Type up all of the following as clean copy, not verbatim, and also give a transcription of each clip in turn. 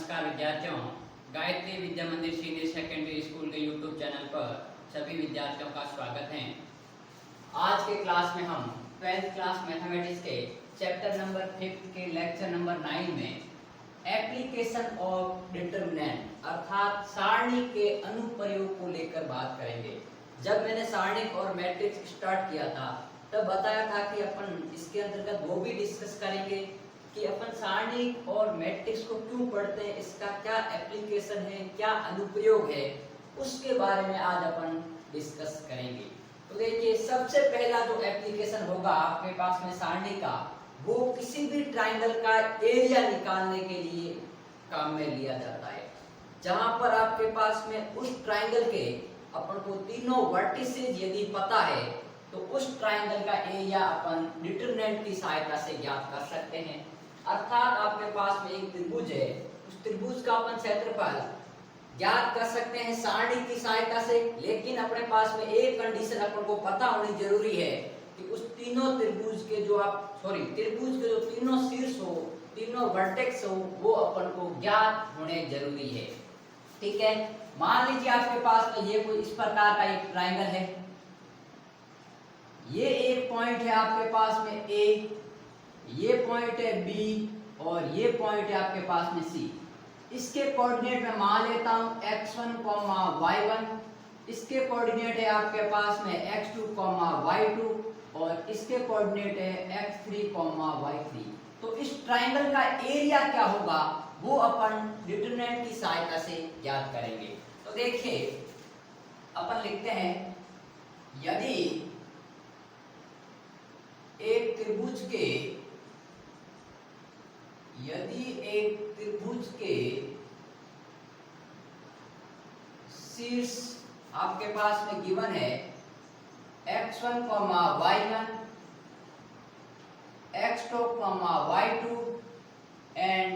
नमस्कार विद्यार्थियों, गायत्री विद्या मंदिर सीनियर सेकेंडरी स्कूल के यूट्यूब चैनल पर सभी विद्यार्थियों का स्वागत है। आज के क्लास में हम 12th क्लास मैथमेटिक्स के चैप्टर नंबर 5 के लेक्चर नंबर 9 में एप्लीकेशन ऑफ डिटरमिनेंट अर्थात सारणी के अनुप्रयोग को लेकर बात करेंगे। जब मैंने सारणी और मैट्रिक्स स्टार्ट किया था तब बताया था कि अपन इसके अंतर्गत वो भी डिस्कस करेंगे कि अपन सारणी और मैट्रिक्स को क्यों पढ़ते हैं, इसका क्या एप्लीकेशन है, क्या अनुप्रयोग है, उसके बारे में आज अपन डिस्कस करेंगे। तो देखिए, सबसे पहला जो एप्लीकेशन होगा आपके पास में सारणी का, वो किसी भी ट्राइंगल का एरिया निकालने के लिए काम में लिया जाता है। जहां पर आपके पास में उस ट्राइंगल के अपन को तीनों वर्टिसेस यदि पता है तो उस ट्राइंगल का एरिया अपन डिटरमिनेंट की सहायता से ज्ञात कर सकते हैं। अर्थात आपके पास में एक त्रिभुज है, उस त्रिभुज का अपन क्षेत्रफल ज्ञात कर सकते हैं सारणी की सहायता से। लेकिन अपने पास में एक कंडीशन अपन को पता होनी जरूरी है कि उस तीनों त्रिभुज के त्रिभुज के जो तीनों शीर्ष हो, तीनों वर्टेक्स हो, वो अपन को ज्ञात होने जरूरी है। ठीक है, मान लीजिए आपके पास में ये कोई इस प्रकार का एक ट्राइंगल है, ये एक पॉइंट है आपके पास में ए, ये पॉइंट है बी और ये पॉइंट है आपके पास में सी। इसके कोऑर्डिनेट में मान लेता हूं x1, y1, इसके कोऑर्डिनेट है आपके पास में x2, y2 और इसके कोऑर्डिनेट है x3, y3। तो इस ट्राइंगल का एरिया क्या होगा वो अपन डिटरमिनेंट की सहायता से ज्ञात करेंगे। तो देखिए, अपन लिखते हैं यदि एक त्रिभुज के शीर्ष आपके पास में गिवन है x1, y1, x2, y2 and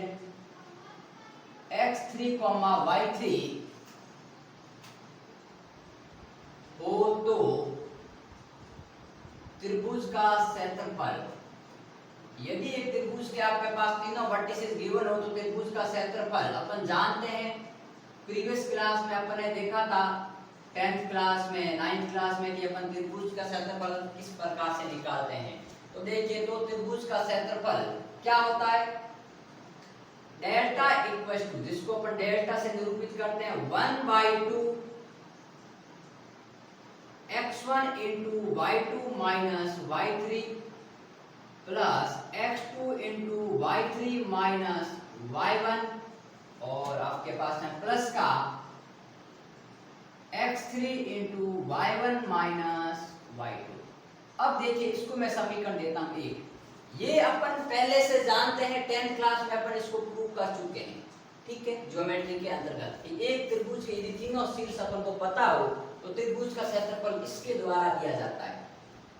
x3, y3 हो तो त्रिभुज का क्षेत्रफल, यदि एक त्रिभुज के आपके पास तीनों वर्टिसेस गिवन हो तो त्रिभुज का क्षेत्रफल अपन जानते हैं। प्रीवियस क्लास में अपन ने देखा था 10th क्लास में, 9th क्लास में कि अपन त्रिभुज का क्षेत्रफल किस प्रकार से निकालते हैं। तो देखिए, तो त्रिभुज का क्षेत्रफल क्या होता है, डेल्टा इक्वल टू, जिसको अपन डेल्टा से निरूपित करते हैं 1/2 x1 into y2 minus y3 plus x2 into y3 minus y1 और आपके पास में प्लस का x3 into y1 minus y2। अब देखिए, इसको मैं समीकरण देता हूं एक, ये अपन पहले से जानते हैं, 10th क्लास में अपन इसको प्रूव कर चुके हैं। ठीक है, ज्योमेट्री के अंतर्गत एक त्रिभुज के यदि तीनों शीर्ष अपन को पता हो तो त्रिभुज का क्षेत्रफल इसके द्वारा दिया जाता है।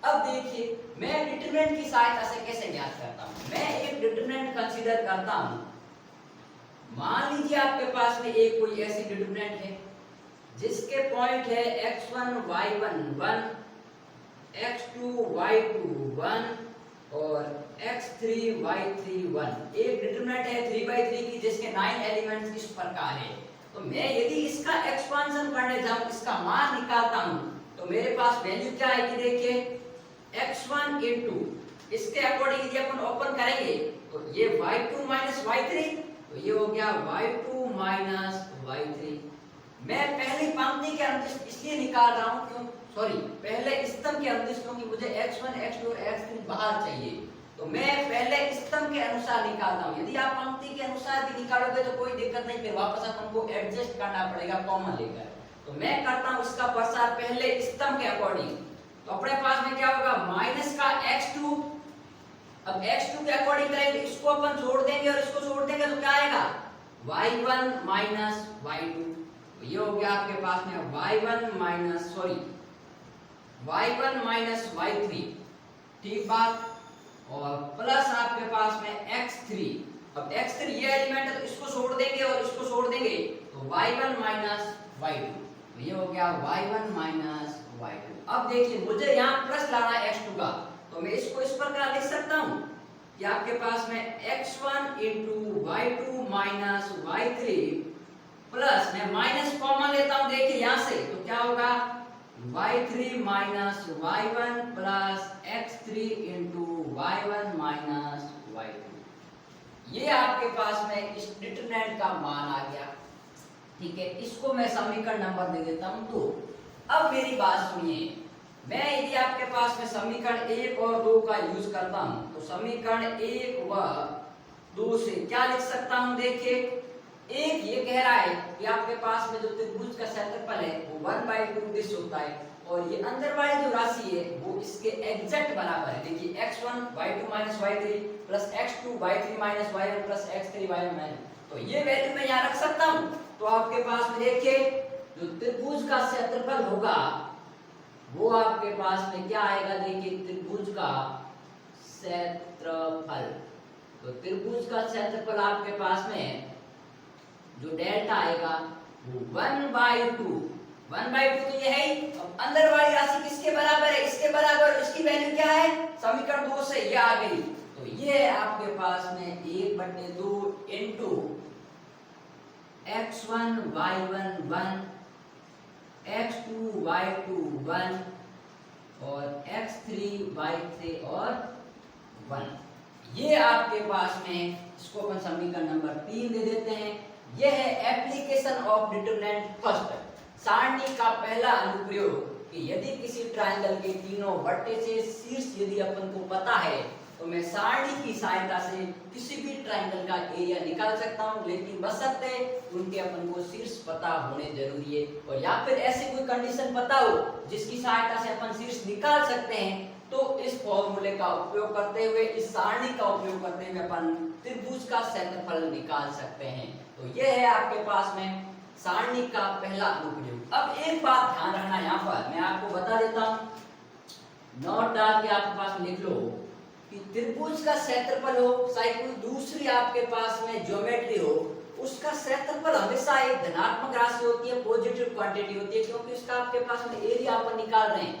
अब देखिए, मैं डिटरमिनेंट की सहायता से कैसे ज्ञात करता हूं। मैं एक डिटरमिनेंट कंसीडर करता हूं। मान लीजिए आपके पास में एक कोई ऐसी डिटरमिनेंट है जिसके पॉइंट है x1, y1 1, x2, y2 1 और x3, y3 1। एक डिटरमिनेंट है 3/3 की जिसके 9 एलिमेंट्स इस प्रकार है। तो मैं यदि इसका एक्सपांशन करने जाऊं, इसका मान निकालता हूं, तो मेरे पास वैल्यू क्या है कि देखिए x1 इनटू, इसके अकॉर्डिंग यदि अपन ओपन करेंगे तो ये y2 माइनस y3, तो ये हो गया y2 माइनस y3। मैं पहली पंक्ति के अनुदिश इसलिए निकाल रहा हूं पहले स्तंभ के अनुदिश, क्योंकि मुझे x1, x2 और x3 बाहर चाहिए, तो मैं पहले स्तंभ के अनुसार निकालता हूं। यदि आप पंक्ति के अनुसार भी निकालोगे तो कोई दिक्कत नहीं, फिर वापस अपन को एडजस्ट करना पड़ेगा कॉमन लेकर। तो मैं करता हूं इसका प्रसार पहले स्तंभ के अकॉर्डिंग। तो अपने पास में क्या होगा, माइनस का x2, अब x2 के अकॉर्डिंग करेंगे, इसको अपन जोड़ देंगे और इसको जोड़ देंगे तो क्या आएगा y1 माइनस y2। तो ये हो गया आपके पास में y1 माइनस y3। ठीक बात, और प्लस आपके पास में x3। अब x3 ये एलिमेंट है तो इसको छोड़ देंगे और इसको छोड़ देंगे तो y1 माइनस y2। तो ये हो गया y1 माइनस y2। अब देखिए, मुझे यहाँ प्लस लाना है x2 का, तो मैं इसको इस प्रकार लिख सकता हूँ कि आपके पास में x1 into y2 minus y3 plus, मैं माइनस कॉमन लेता हूं, देखिए यहां से तो क्या होगा y3 minus y1 plus x3 into y1 minus y2। ये आपके पास में इस डिटरमिनेंट का मान आ गया। ठीक है, इसको मैं समीकरण नंबर दे देता हूं 2। अब मेरी बात सुनिए, मैं यदि आपके पास में समीकरण 1 और 2 का यूज करता हूं तो समीकरण 1 व 2 से क्या लिख सकता हूं, देखिए एक ये कह रहा है कि आपके पास में जो त्रिभुज का क्षेत्रफल है वो 1/2 दिस होता है, और ये अंदर वाली जो राशि है वो इसके एग्जैक्ट बराबर है। देखिए x1 y2 minus y3 plus x2 y3 minus y1 plus x3 y1 minus, तो ये वैल्यू मैं यहाँ रख सकता हूँ। तो आपके पास में देखिए जो त्रिभुज का क्षेत्रफल होगा वो आपके पास में क्या आएगा, देखिए त्रिभुज का क्षेत्रफल, तो त्रिभुज का क्षेत्रफल आपके पास में जो डेल्टा आएगा वो 1/2 तो ये है ही। अब अंदर वाली राशि किसके बराबर है, इसके बराबर, इसकी वैल्यू क्या है समीकरण 2 से ये आ गई, तो ये आपके पास में 1/2 into x1 y1 1 x2 y2 1 और x3 y3 और 1। ये आपके पास में, इसको अपन समीकरण नंबर 3 दे देते हैं। यह है एप्लीकेशन ऑफ डिटरमिनेंट फर्स्ट, सारणी का पहला अनुप्रयोग, कि यदि किसी ट्रायंगल के तीनों वर्टिसेस शीर्ष यदि अपन को पता है तो मैं सारणी की सहायता से किसी भी ट्रायंगल का एरिया निकाल सकता हूं, लेकिन बशर्ते उनके अपन को शीर्ष पता होने जरूरी है, और या फिर ऐसी कोई कंडीशन पता हो जिसकी सहायता से अपन शीर्ष निकाल सकते हैं, तो इस फॉर्मूले का उपयोग करते हुए, इस सारणी का उपयोग करते हुए अपन त्रिभुज का क्षेत्रफल निकाल सकते हैं। तो यह है आपके पास में सारणी का पहला अनुप्रयोग। अब एक बात ध्यान रखना, यहाँ पर मैं आपको बता देता हूँ, नोट डाल के आपके पास लिख लो कि त्रिभुज का क्षेत्रफल हो चाहे कोई दूसरी आपके पास में ज्योमेट्री हो, उसका क्षेत्रफल हमेशा एक धनात्मक राशि होती है, पॉजिटिव क्वांटिटी होती है, क्योंकि उसका आपके पास में एरिया अपन निकाल रहे हैं,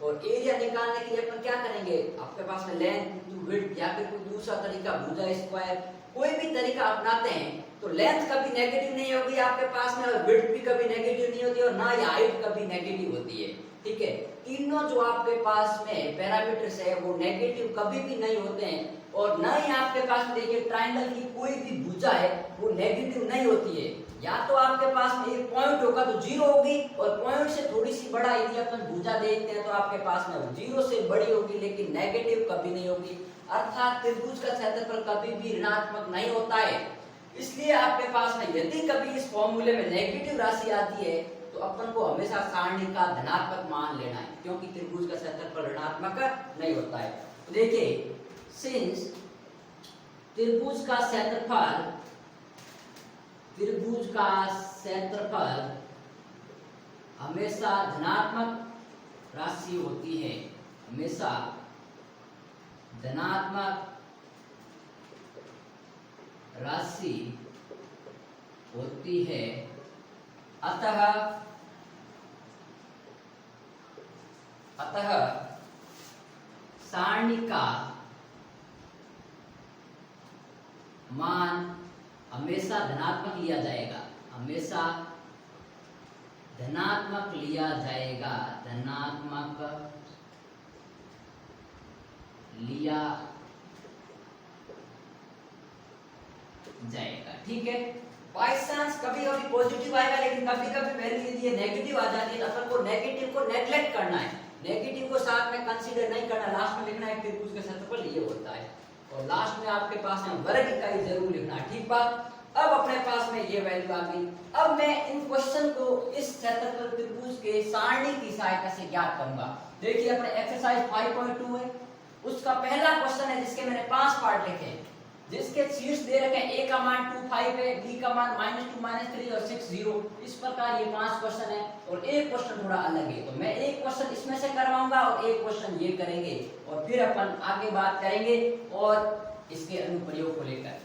और एरिया निकालने के लिए अपन क्या करेंगे, आपके पास में लेंथ टू विड्थ या फिर कोई दूसरा तरीका भुजा स्क्वायर, कोई भी तरीका अपनाते हैं तो लेंथ कभी नेगेटिव नहीं होगी आपके पास में, और विड्थ भी कभी नेगेटिव नहीं होती, और ना ही हाइट कभी नेगेटिव होती है। ठीक है, तीनों जो आपके पास में पैरामीटर्स है वो नेगेटिव कभी भी नहीं होते हैं, और ना ही आपके पास में देखिए ट्रायंगल की कोई भी भुजा है वो नेगेटिव नहीं होती है। या तो आपके पास में एक पॉइंट होगा तो जीरो होगी, और पॉइंट से थोड़ी सी बड़ा यदि अपन भुजा देखते हैं तो आपके पास में जीरो से बड़ी होगी, लेकिन नेगेटिव कभी नहीं होगी। अर्थात त्रिभुज का क्षेत्रफल कभी भी ऋणात्मक नहीं होता है। इसलिए आपके पास में यदि कभी इस फॉर्मूले में नेगेटिव राशि आती है तो अपन को हमेशा सारणी का धनात्मक मान लेना है, क्योंकि त्रिभुज का क्षेत्रफल ऋणात्मक नहीं होता है। तो देखिए, सिंस त्रिभुज का क्षेत्रफल हमेशा धनात्मक राशि होती है, हमेशा धनात्मक राशि होती है, अतः सारणी का मान हमेशा धनात्मक लिया जाएगा, हमेशा धनात्मक लिया जाएगा, धनात्मक लिया जाएगा। ठीक है, बाय चांस कभी कभी पॉजिटिव आएगा, लेकिन कभी कभी वैल्यू यदि नेगेटिव आ जाती है तो अपन को नेगेटिव को नेग्लेक्ट करना है, नेगेटिव को साथ में कंसीडर नहीं करना, लास्ट में लिखना है त्रिभुज का क्षेत्रफल ये होता है, और लास्ट में आपके पास में वर्ग इकाई जरूर लिखना है। ठीक बात, अब अपने पास में ये वैल्यू आ गई। अब मैं इन क्वेश्चन को इस क्षेत्रफल त्रिभुज के सारणी की सहायता से ज्ञात करूंगा। देखिए अपने एक्सरसाइज 5.2 है, उसका पहला क्वेश्चन है जिसके मैंने 5 पार्ट लिखे हैं, जिसके शीर्ष दे रखे हैं, a का मान 2 5 है, b का मान -2 -3 और 6 0। इस प्रकार ये 5 क्वेश्चन है, और एक क्वेश्चन थोड़ा अलग है, तो मैं एक क्वेश्चन इसमें से करवाऊंगा और एक क्वेश्चन ये करेंगे, और फिर अपन आगे बात करेंगे और इसके अनुप्रयोग को लेकर।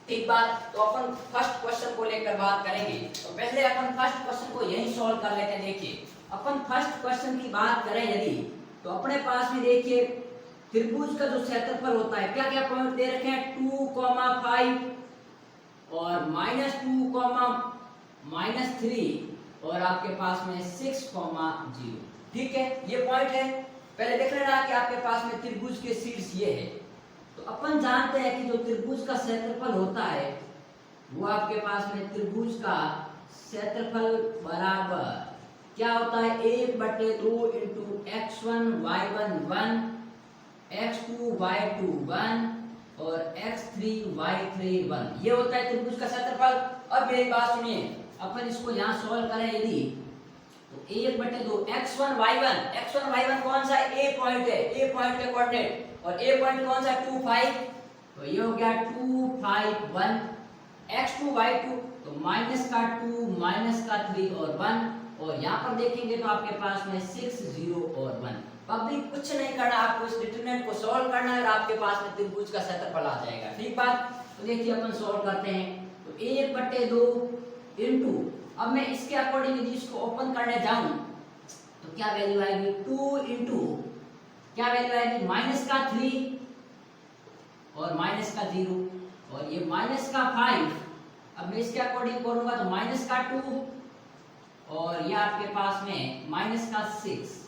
ठीक बात, तो अपन फर्स्ट क्वेश्चन को लेकर बात करेंगे। तो पहले अपन फर्स्ट क्वेश्चन को यही सॉल्व कर लेते हैं। देखिए अपन फर्स्ट क्वेश्चन की बात करें यदि, तो अपने पास में देखिए त्रिभुज का जो क्षेत्रफल होता है, क्या क्या पॉइंट दे रखे हैं, 2, 5 और -2, -3 और आपके पास में 6, 0। ठीक है, ये पॉइंट है। पहले देख लेना कि आपके पास में त्रिभुज के शीर्ष ये है। तो अपन जानते हैं कि जो त्रिभुज का क्षेत्रफल होता है वो आपके पास में त्रिभुज का क्षेत्रफल बराबर क्या होता है, 1/2 into x1 y1 1, x2 y2 1 और x3 y3 1। ये होता है त्रिभुज का क्षेत्रफल। अब मेरी बात सुनिए, अपन इसको यहाँ सॉल्व करें यदि, तो 1/2 x1 y1 कौन सा है, ए पॉइंट है, ए पॉइंट के कोऑर्डिनेट, और ए पॉइंट कौन सा है, 2 5, तो ये हो गया 2 5 1। x2 y2 तो -2 -3 और 1, और यहाँ पर देखेंगे तो आपके पास में 6 0 और 1। पब्लिक कुछ नहीं करना, आपको इस डिटरमिनेंट को सॉल्व करना है और आपके पास में त्रिभुज का क्षेत्रफल आ जाएगा। ठीक बात। तो देखिए अपन सॉल्व करते हैं। तो 1/2 इंटू, अब मैं इसके अकॉर्डिंग यदि इसको ओपन करने जाऊं तो क्या वैल्यू आएगी, 2 इंटू क्या वैल्यू आएगी, -3 और -0 और ये -5। अब मैं इसके अकॉर्डिंग करूंगा तो -2 और ये आपके पास में -6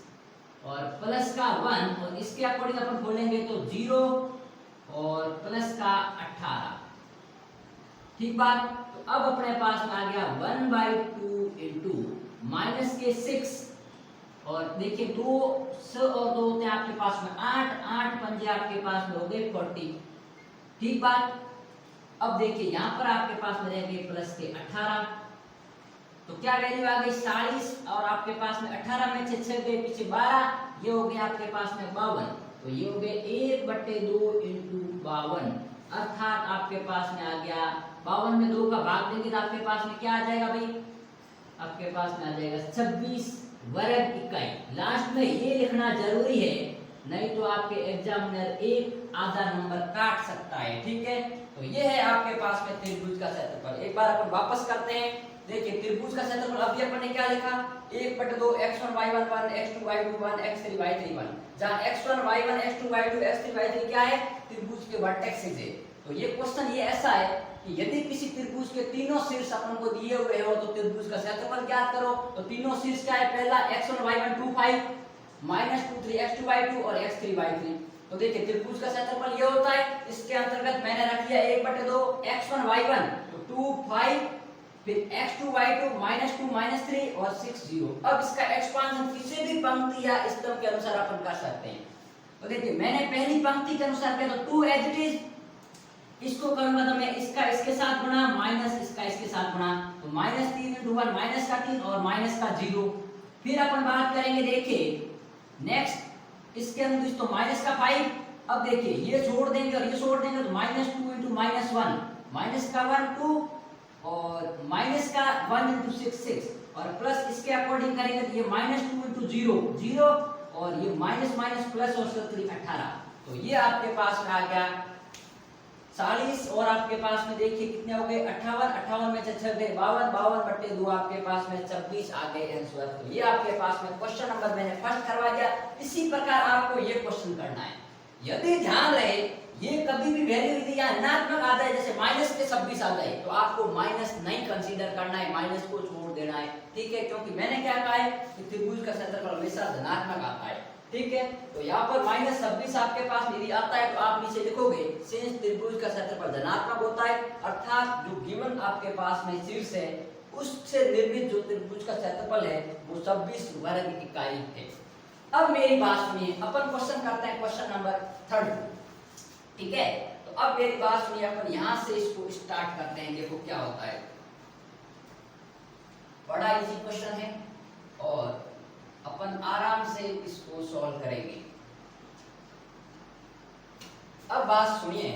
और +1 और इसके अकॉर्डिंग अपन खोलेंगे तो 0 और +18। ठीक बात। तो अब अपने पास में आ गया 1/2 इंटू -6 और देखिए 2 और 2 होते हैं आपके पास में 8 पंजे आपके पास में हो गए 40। ठीक बात। अब देखिए यहाँ पर आपके पास में रहेंगे +18, तो क्या वैल्यू आ गई 40 और आपके पास में 18 में से 6 गए पीछे 12, ये हो गया आपके पास में 52। तो ये हो गए 1/2 इंटू 52, अर्थात आपके पास में आ गया 52 में 2 का भाग देंगे तो आपके पास में क्या आ जाएगा भाई, आपके पास में आ जाएगा 26 वर्ग इकाई। लास्ट में ये लिखना जरूरी है, नहीं तो आपके एग्जामिनर एक आधा नंबर काट सकता है। ठीक है, तो ये है आपके पास में त्रिभुज का क्षेत्रफल। एक बार अपन वापस करते हैं। देखिए त्रिभुज का क्षेत्रफल अभी अपन ने क्या लिखा, 1/2 x1 y1 1, x2 y2 1, x3 y3 1, जहां x1 y1 x2 y2 x3 y3 क्या है, त्रिभुज के वर्टेक्सेस है। तो ये क्वेश्चन ये ऐसा है कि यदि किसी त्रिभुज के तीनों शीर्ष अपन को दिए हुए हो तो त्रिभुज का क्षेत्रफल ज्ञात करो। तो तीनों शीर्ष क्या है, पहला x1 y1 2 5, -2 3 x2 y2 और x3 y3। तो देखिए त्रिभुज का क्षेत्रफल ये होता है। इसके अंतर्गत मैंने रख लिया 1/2 x1 y1 तो 2 5, फिर x2 y2 -2 -3 और 6 0। अब इसका एक्सपांशन किसी भी पंक्ति या स्तंभ के अनुसार अपन कर सकते हैं। तो देखिए मैंने पहली पंक्ति के अनुसार किया तो 2 एज इट इज, इसको करूंगा तो मैं इसका इसके साथ गुणा माइनस इसका इसके साथ गुणा, तो -3 × 1 -3 और -0। फिर अपन बात करेंगे, देखिए नेक्स्ट इसके अंदर तो -5। अब देखिए ये छोड़ देंगे और ये छोड़ देंगे तो -2 × -1 2 और -1 × 6 6 और प्लस इसके अकॉर्डिंग करेंगे तो ये -2 × 0 0 और ये माइनस प्लस और 18। तो ये आपके पास में आ गया 40 और आपके पास में देखिए कितने हो गए 58 में से 6 गए 52 आपके पास में 26 आ गए आंसर। तो ये आपके पास में क्वेश्चन नंबर मैंने फर्स्ट करवा दिया। इसी प्रकार आपको ये क्वेश्चन करना है। यदि ध्यान रहे ये कभी भी वैल्यू यदि यहाँ ऋणात्मक आ जाए, जैसे -26 आ जाए, तो आपको माइनस नहीं कंसीडर करना है, माइनस को छोड़ देना है। ठीक है, क्योंकि मैंने क्या कहा है कि त्रिभुज का क्षेत्रफल हमेशा धनात्मक आता है। ठीक है, तो यहाँ पर -26 आपके पास यदि आता है तो आप नीचे लिखोगे सिंस त्रिभुज का क्षेत्रफल धनात्मक होता है, अर्थात जो गिवन आपके पास में शीर्ष है उससे निर्मित जो त्रिभुज का क्षेत्रफल है वो 26 वर्ग इकाई है। अब मेरी बात सुनिए, अपन क्वेश्चन करते हैं क्वेश्चन नंबर 3। ठीक है, तो अब मेरी बात सुनिए, अपन यहां से इसको स्टार्ट करते हैं। देखो क्या होता है, बड़ा इजी क्वेश्चन है और अपन आराम से इसको सॉल्व करेंगे। अब बात सुनिए,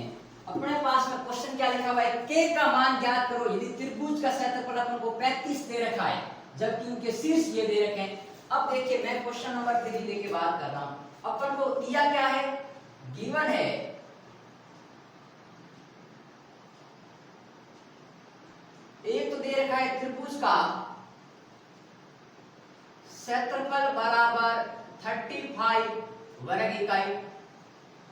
अपने पास में क्वेश्चन क्या लिखा हुआ है, k का मान ज्ञात करो यदि त्रिभुज का क्षेत्रफल अपन को 35 दे रखा है जबकि उनके शीर्ष ये दे रखे हैं। अब देखिए मैं क्वेश्चन नंबर 3 लेके बात कर रहा हूं। अपन को दिया क्या है, गिवन है एक तो दे रखा है त्रिभुज का क्षेत्रफल बराबर 35 वर्ग इकाई।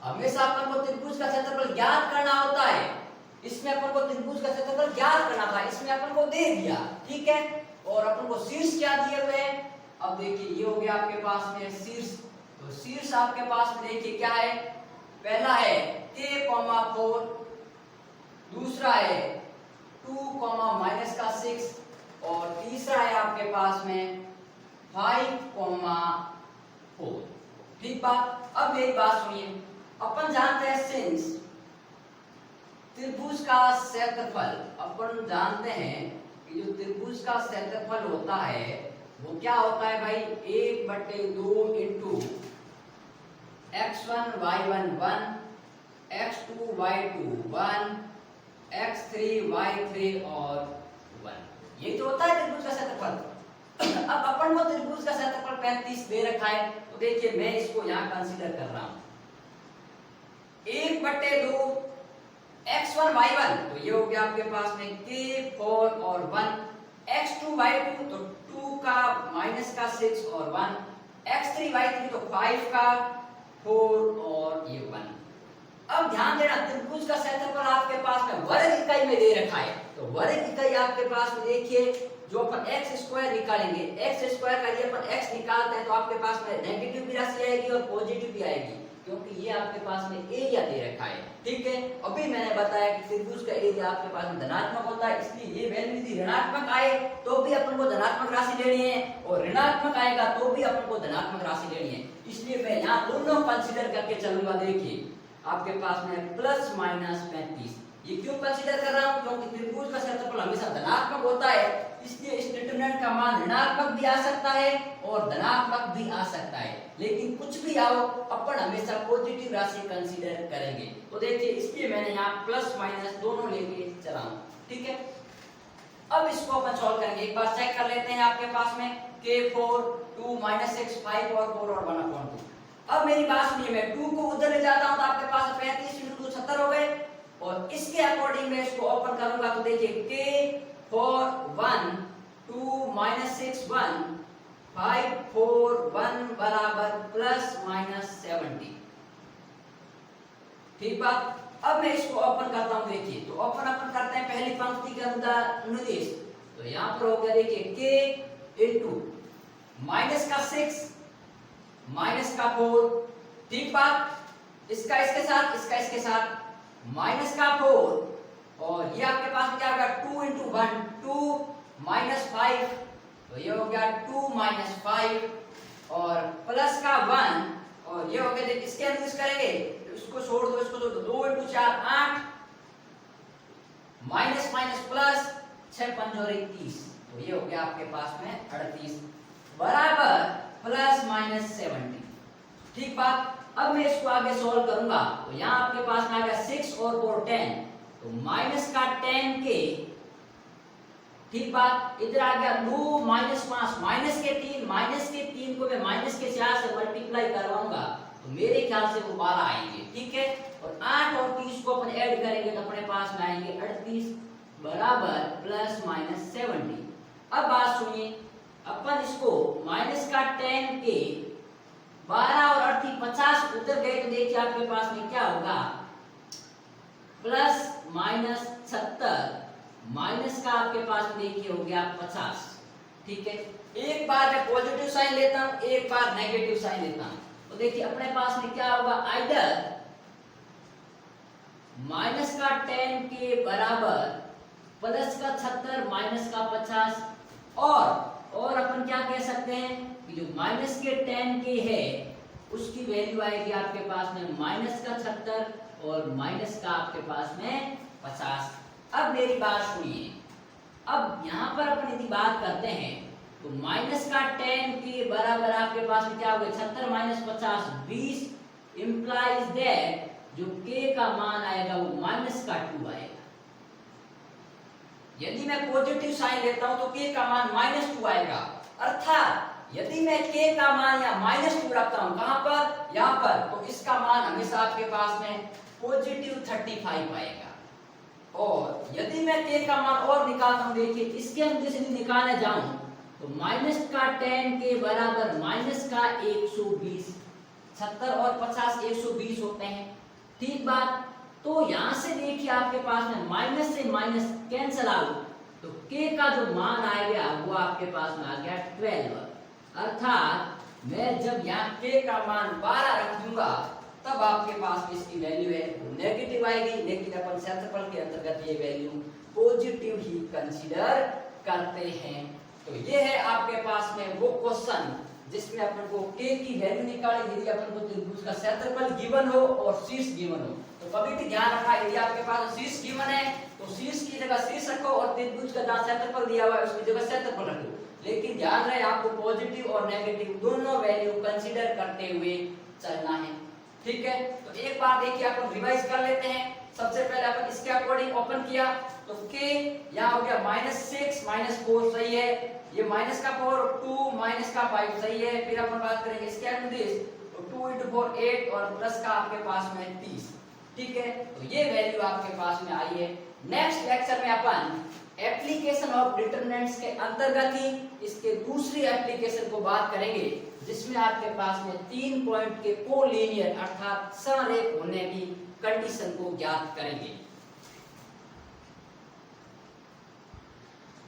हमेशा अपन को त्रिभुज का क्षेत्रफल ज्ञात करना होता है। इसमें अपन को त्रिभुज का क्षेत्रफल ज्ञात करना था, इसमें अपन को दे दिया, ठीक है। और अपन को शीर्ष क्या दिए हुए हैं, अब देखिए ये हो गया आपके पास में शीर्ष। तो शीर्ष आपके पास में देखिए क्या है, पहला है k,4, दूसरा है 2, -6 और तीसरा है आपके पास में 5,4। ठीक बात। अब मेरी बात सुनिए, अपन जानते हैं सिंस त्रिभुज का क्षेत्रफल, अपन जानते हैं कि जो त्रिभुज का क्षेत्रफल होता है वो क्या होता है भाई, 1/2 into x1 y1 1, x2 y2 1, x3 y3 और 1। ये तो होता है त्रिभुज का क्षेत्रफल। अब अपन को त्रिभुज का क्षेत्रफल 35 दे रखा है, तो देखिए मैं इसको यहाँ कंसीडर कर रहा हूं 1/2 x1 y1, तो ये हो गया आपके पास में k4 और 1, x2 y2 तो 2 का -6 और 1, x3 y3 तो 5 का 4 और ये 1। अब ध्यान देना, त्रिभुज का क्षेत्रफल आपके पास में वर्ग इकाई में दे रखा है, तो वर्ग इकाई आपके पास में देखिए जो अपन x² निकालेंगे, x² का ये अपन x निकालते हैं तो आपके पास में नेगेटिव भी राशि आएगी और पॉजिटिव भी आएगी, क्योंकि ये आपके पास में एरिया दे रखा है, ठीक है। अभी मैंने बताया कि त्रिभुज का एरिया आपके पास में धनात्मक होता है, इसलिए ये वैल्यू यदि ऋणात्मक आए तो भी अपन को धनात्मक राशि लेनी है और ऋणात्मक आएगा तो भी अपन को धनात्मक राशि लेनी है, इसलिए मैं यहाँ दोनों कंसीडर करके चलूंगा। देखिए आपके पास में ±35, ये क्यों कंसीडर कर रहा हूँ, क्योंकि त्रिभुज का क्षेत्रफल हमेशा धनात्मक होता है, इसलिए इस डिटरमिनेंट का मान ऋणात्मक भी आ सकता है और धनात्मक भी आ सकता है, लेकिन कुछ भी आओ अपन हमेशा पॉजिटिव राशि कंसीडर करेंगे। तो देखिए इसलिए मैंने यहाँ प्लस माइनस दोनों लेके चला हूँ, ठीक है। अब इसको अपन सॉल्व करेंगे, एक बार चेक कर लेते हैं। आपके पास में k4 2 -6 5 और 4 और 1/2। अब मेरी बात सुनिए, मैं 2 को उधर ले जाता हूं तो आपके पास 35 × 2 70 हो गए, और इसके अकॉर्डिंग मैं इसको ओपन करूंगा तो देखिए k4 1 2 -6 1 5 4 1 बराबर ±70। ठीक बात। अब मैं इसको ओपन करता हूं, देखिए तो ओपन अपन करते हैं पहली पंक्ति के अनुदेश, तो यहां पर हो गया देखिए k इंटू -6 -4, ठीक बात। इसका इसके साथ, इसका इसके साथ -4, और ये आपके पास क्या होगा 2 × 1 2 -5, तो ये हो गया 2 -5 और प्लस का 1, और ये हो गया देखिए इसके अंदर करेंगे तो इसको छोड़ दो, इसको छोड़ दो, 2 × 4 8 माइनस माइनस प्लस 6 × 5 21, तो ये हो गया आपके पास में 38 बराबर ±70। ठीक बात। अब मैं इसको आगे सॉल्व करूंगा तो यहाँ आपके पास में आ गया 6 और 4 10, तो -10 के, ठीक बात। इधर आ गया 2 -5 -3 को मैं -4 से मल्टीप्लाई करवाऊंगा तो मेरे ख्याल से वो 12 आएंगे, ठीक है। और 8 और 30 को अपन ऐड करेंगे तो अपने पास में आएंगे 38 बराबर ±70। अब बात सुनिए, अपन इसको -10 के 12 और 38 50 उधर गए तो देखिए आपके पास में क्या होगा ±70 माइनस का आपके पास में देखिए हो गया 50, ठीक है। एक बार मैं पॉजिटिव साइन लेता हूं, एक बार नेगेटिव साइन लेता हूं, तो देखिए अपने पास में क्या होगा आइडर -10 के बराबर +70 -50, और अपन क्या कह सकते हैं कि जो -10 के है उसकी वैल्यू आएगी आपके पास में -70 और माइनस का आपके पास में 50। अब मेरी बात सुनिए, अब यहाँ पर अपन यदि बात करते हैं तो -10 के बराबर आपके पास में क्या होगा 70 - 50 20, इंप्लाइज दैट जो k का मान आएगा वो -2 आएगा। यदि मैं पॉजिटिव साइन लेता हूं तो k का मान -2 आएगा, अर्थात यदि मैं k का मान या -2 रखता हूं कहां पर, यहां पर, तो इसका मान हमेशा आपके पास में पॉजिटिव 35 आएगा। और यदि मैं k का मान और निकालता हूं, देखिए इसके अंदर से निकालने जाऊं तो -10 के बराबर -120, 70 और 50 120 होते हैं। ठीक बात। तो यहां से देखिए आपके पास में माइनस से माइनस कैंसल आउट, तो k का जो मान आएगा वो आपके पास में आ गया 12। अर्थात मैं जब यहाँ k का मान 12 रख दूंगा तब आपके पास इसकी वैल्यू है वो नेगेटिव आएगी, लेकिन अपन क्षेत्रफल के अंतर्गत ये वैल्यू पॉजिटिव ही कंसीडर करते हैं। तो ये है आपके पास में वो क्वेश्चन जिसमें अपन को k की वैल्यू निकाली, यदि अपन को त्रिभुज का क्षेत्रफल गिवन हो और शीर्ष गिवन हो। तो कभी भी ध्यान रखा, यदि आपके पास शीर्ष गिवन है तो शीर्ष की जगह शीर्ष रखो और त्रिभुज का जहां क्षेत्रफल दिया हुआ है उसकी जगह क्षेत्रफल रखो। लेकिन ध्यान रहे आपको पॉजिटिव और नेगेटिव दोनों वैल्यू कंसीडर करते हुए चलना है। ठीक है, तो एक बार देखिए अपन रिवाइज कर लेते हैं। सबसे पहले अपन इसके अकॉर्डिंग ओपन किया तो k यहाँ हो गया -6 -4 सही है, ये माइनस का 4 2 माइनस का 5 सही है। फिर अपन बात करेंगे स्क्वायर टू दिस तो 2 * 4 8 और प्लस का आपके पास में 30। ठीक है, तो ये वैल्यू आपके पास में आई है। नेक्स्ट लेक्चर में अपन एप्लीकेशन ऑफ डिटरमिनेंट्स के अंतर्गत ही इसके दूसरी एप्लीकेशन को बात करेंगे, जिसमें आपके पास में 3 पॉइंट के कोलिनियर अर्थात समरेख होने की कंडीशन को ज्ञात करेंगे।